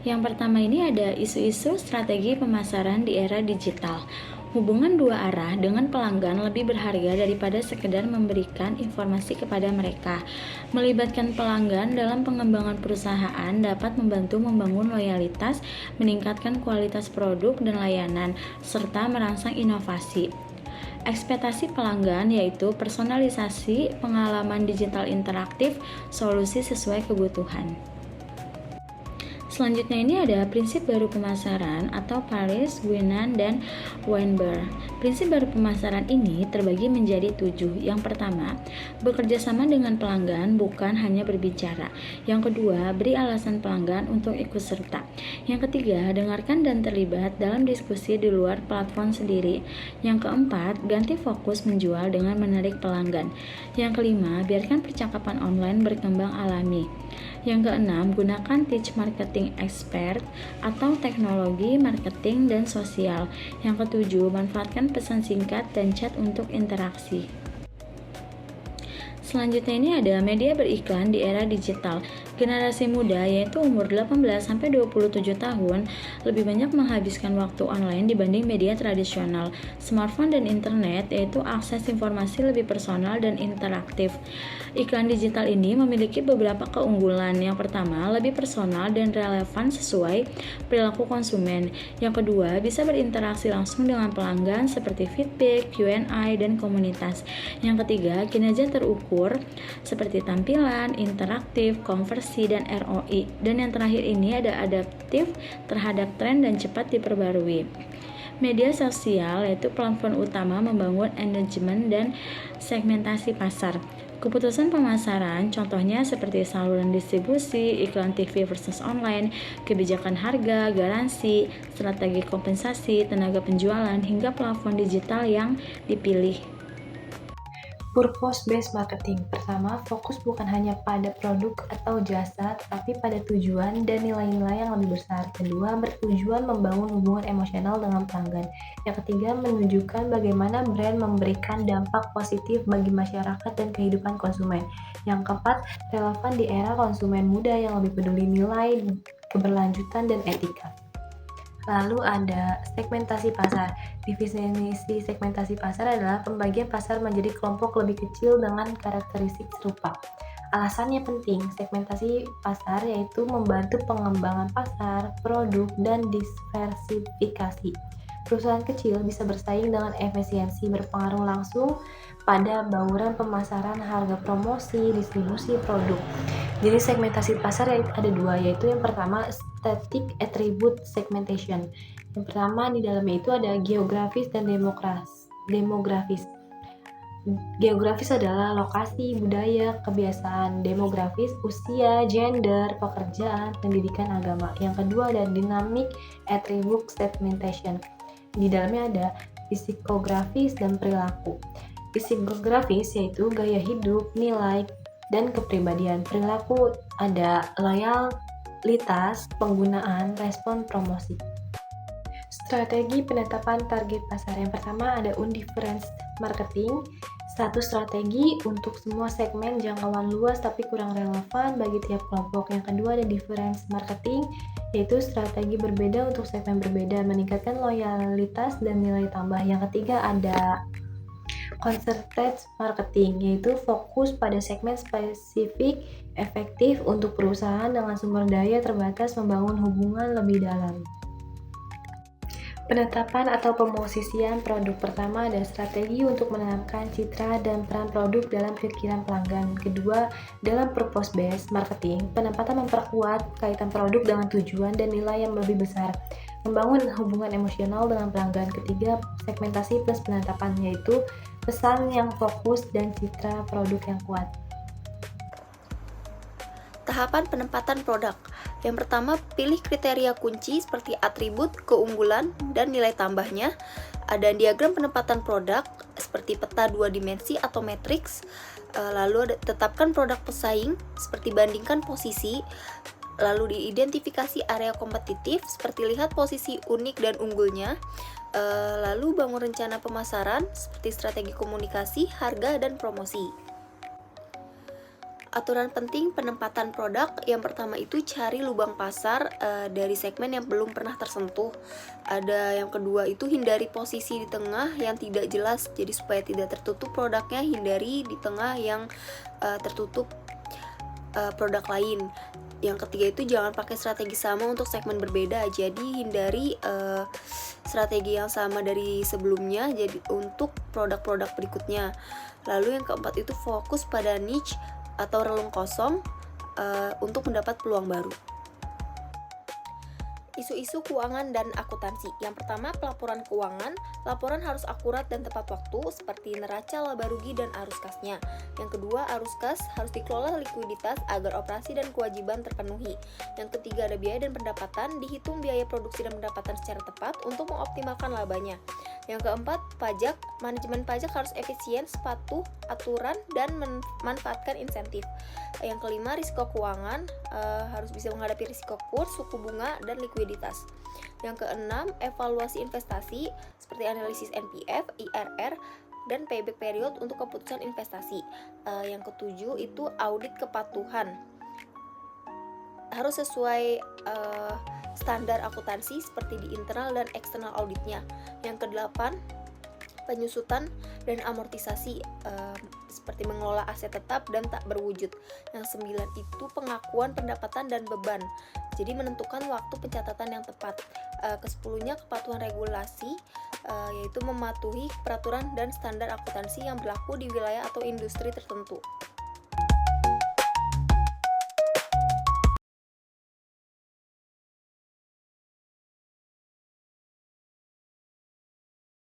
Yang pertama ini ada isu-isu strategi pemasaran di era digital. Hubungan dua arah dengan pelanggan lebih berharga daripada sekedar memberikan informasi kepada mereka. Melibatkan pelanggan dalam pengembangan perusahaan dapat membantu membangun loyalitas, meningkatkan kualitas produk dan layanan, serta merangsang inovasi. Ekspektasi pelanggan yaitu personalisasi, pengalaman digital interaktif, solusi sesuai kebutuhan. Selanjutnya ini ada prinsip baru pemasaran atau Paris, Guinan, dan Weinberg. Prinsip baru pemasaran ini terbagi menjadi 7. Yang pertama, bekerja sama dengan pelanggan bukan hanya berbicara. Yang kedua, beri alasan pelanggan untuk ikut serta. Yang ketiga, dengarkan dan terlibat dalam diskusi di luar platform sendiri. Yang keempat, ganti fokus menjual dengan menarik pelanggan. Yang kelima, biarkan percakapan online berkembang alami. Yang keenam, gunakan teach marketing expert atau teknologi marketing dan sosial. Yang ketujuh, manfaatkan pesan singkat dan chat untuk interaksi. Selanjutnya ini ada media beriklan di era digital. Generasi muda yaitu umur 18-27 tahun lebih banyak menghabiskan waktu online dibanding media tradisional. Smartphone dan internet yaitu akses informasi lebih personal dan interaktif. Iklan digital ini memiliki beberapa keunggulan. Yang pertama, lebih personal dan relevan sesuai perilaku konsumen. Yang kedua, bisa berinteraksi langsung dengan pelanggan seperti feedback, Q&A, dan komunitas. Yang ketiga, kinerja terukur seperti tampilan, interaktif, konversi, dan ROI. Dan yang terakhir ini ada adaptif terhadap tren dan cepat diperbarui. Media sosial yaitu platform utama membangun engagement dan segmentasi pasar. Keputusan pemasaran contohnya seperti saluran distribusi, iklan TV versus online, kebijakan harga, garansi, strategi kompensasi, tenaga penjualan, hingga platform digital yang dipilih. Purpose-based marketing. Pertama, fokus bukan hanya pada produk atau jasa, tetapi pada tujuan dan nilai-nilai yang lebih besar. Kedua, bertujuan membangun hubungan emosional dengan pelanggan. Yang ketiga, menunjukkan bagaimana brand memberikan dampak positif bagi masyarakat dan kehidupan konsumen. Yang keempat, relevan di era konsumen muda yang lebih peduli nilai, keberlanjutan, dan etika. Lalu ada segmentasi pasar. Definisi segmentasi pasar adalah pembagian pasar menjadi kelompok lebih kecil dengan karakteristik serupa. Alasannya penting, segmentasi pasar yaitu membantu pengembangan pasar, produk, dan diversifikasi. Perusahaan kecil bisa bersaing dengan efisiensi, berpengaruh langsung pada bauran pemasaran, harga promosi, distribusi produk. Jadi segmentasi pasar ada dua, yaitu yang pertama static attribute segmentation. Yang pertama di dalamnya itu ada geografis dan demografis. Geografis adalah lokasi, budaya, kebiasaan. Demografis, usia, gender, pekerjaan, pendidikan, agama. Yang kedua ada dynamic attribute segmentation. Di dalamnya ada psikografis dan perilaku. Psikografis yaitu gaya hidup, nilai, dan kepribadian. Perilaku ada loyalitas, penggunaan, respon, promosi. Strategi penetapan target pasar. Yang pertama ada undifferenced marketing. Satu strategi untuk semua segmen, jangkauan luas tapi kurang relevan bagi tiap kelompok. Yang kedua ada difference marketing, yaitu strategi berbeda untuk segmen berbeda, meningkatkan loyalitas dan nilai tambah. Yang ketiga ada concerted marketing, yaitu fokus pada segmen spesifik, efektif untuk perusahaan dengan sumber daya terbatas, membangun hubungan lebih dalam. Penetapan atau pemosisian produk. Pertama ada strategi untuk menanamkan citra dan peran produk dalam pikiran pelanggan. Kedua, dalam purpose-based marketing, penempatan memperkuat kaitan produk dengan tujuan dan nilai yang lebih besar, membangun hubungan emosional dengan pelanggan. Ketiga, segmentasi plus penetapan, yaitu pesan yang fokus dan citra produk yang kuat. Tahapan penempatan produk. Yang pertama, pilih kriteria kunci seperti atribut, keunggulan, dan nilai tambahnya. Ada diagram penempatan produk seperti peta 2 dimensi atau matriks. Lalu tetapkan produk pesaing seperti bandingkan posisi. Lalu diidentifikasi area kompetitif seperti lihat posisi unik dan unggulnya. Lalu bangun rencana pemasaran seperti strategi komunikasi, harga, dan promosi. Aturan penting penempatan produk, yang pertama itu cari lubang pasar dari segmen yang belum pernah tersentuh. Ada yang kedua itu hindari posisi di tengah yang tidak jelas, jadi supaya tidak tertutup produknya, hindari di tengah yang tertutup produk lain. Yang ketiga itu jangan pakai strategi sama untuk segmen berbeda, jadi hindari strategi yang sama dari sebelumnya jadi untuk produk-produk berikutnya. Lalu yang keempat itu fokus pada niche atau relung kosong untuk mendapat peluang baru. Isu-isu keuangan dan akuntansi. Yang pertama, pelaporan keuangan. Laporan harus akurat dan tepat waktu seperti neraca, laba rugi, dan arus kasnya. Yang kedua, arus kas harus dikelola likuiditas agar operasi dan kewajiban terpenuhi. Yang ketiga, ada biaya dan pendapatan. Dihitung biaya produksi dan pendapatan secara tepat untuk mengoptimalkan labanya. Yang keempat, pajak. Manajemen pajak harus efisien, patuh aturan, dan memanfaatkan insentif. Yang kelima, risiko keuangan harus bisa menghadapi risiko kurs, suku bunga, dan likuiditas. Yang keenam, evaluasi investasi seperti analisis NPF, IRR, dan payback period untuk keputusan investasi. Yang ketujuh itu audit kepatuhan. Harus sesuai standar akuntansi seperti di internal dan eksternal auditnya. Yang kedelapan, penyusutan dan amortisasi seperti mengelola aset tetap dan tak berwujud. Yang sembilan itu pengakuan pendapatan dan beban, jadi menentukan waktu pencatatan yang tepat. Kesepuluhnya kepatuhan regulasi, yaitu mematuhi peraturan dan standar akuntansi yang berlaku di wilayah atau industri tertentu.